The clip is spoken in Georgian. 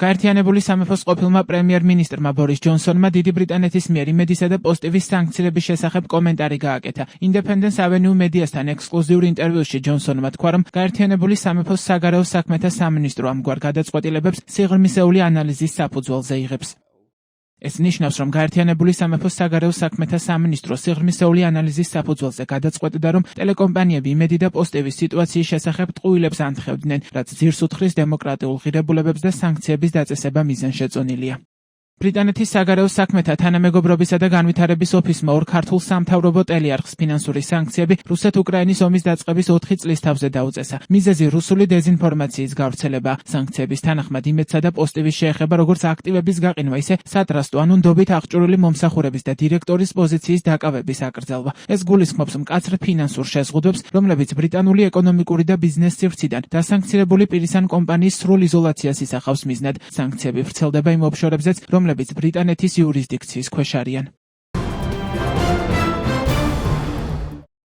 გაერთიანებული სამეფოს ყოფილმა პრემიერ-მინისტრმა ბორის ჯონსონმა დიდი ბრიტანეთის მიერ იმედისა და პოზიტივის სანქციების შესახებ კომენტარი გააკეთა. Independence Avenue მედიასთან ექსკლუზიურ ინტერვიუში ჯონსონმა თქვა, რომ გაერთიანებული სამეფოს საგარეო საქმეთა სამინისტრო ამგვარ გადაწყვეტილებებს სიღრმისეული ანალიზის საფუძველზე იღებს. ეს ნიშნავს, რომ გაერთიანებული სამეფოს საგარეო საქმეთა სამინისტრო სიღრმისეული ანალიზის საფუძველზე გადაწყვეტდა, რომ ტელეკომპანიები იმედი და პოზიტივის სიტუაციის შესახებ ტყუილებს ანთხოვდნენ, რაც ძირს უთხრის დემოკრატიულ ღირებულებებს და სანქციების დაწესება მიზანშეწონილია. ბრიტანეთის საგარეო საქმეთა თანამეგობრობისა და განვითარების ოფისმა ორ ქართულ სამთავრობო ტელეარხს ფინანსური სანქციები რუსეთ-უკრაინის ომის დაწყების 4 წლის თავზე დაუწესა. მიზეზი რუსული დეზინფორმაციის გავრცელება. სანქციების თანახმად იმედსა და პოზიტივის შეეხება როგორც აქტივების გაყინვა, ისე სატრასტო ანუ ნდობით აღჭურვილი მომსახურების და დირექტორის პოზიციის დაკავების აკრძალვა. ეს გულისხმობს მკაცრ ფინანსურ შეზღუდვებს, რომლებიც ბრიტანული ეკონომიკური და ბიზნეს სივრციდან დასანქცირებული პირის ან კომპანიის სრულ იზოლაციას ისახავს მიზნად. სანქციები ვრცელდება იმ ოფშორებზეც, რომლებიც ბრიტანეთის იურისდიქციის ქვეშ არიან.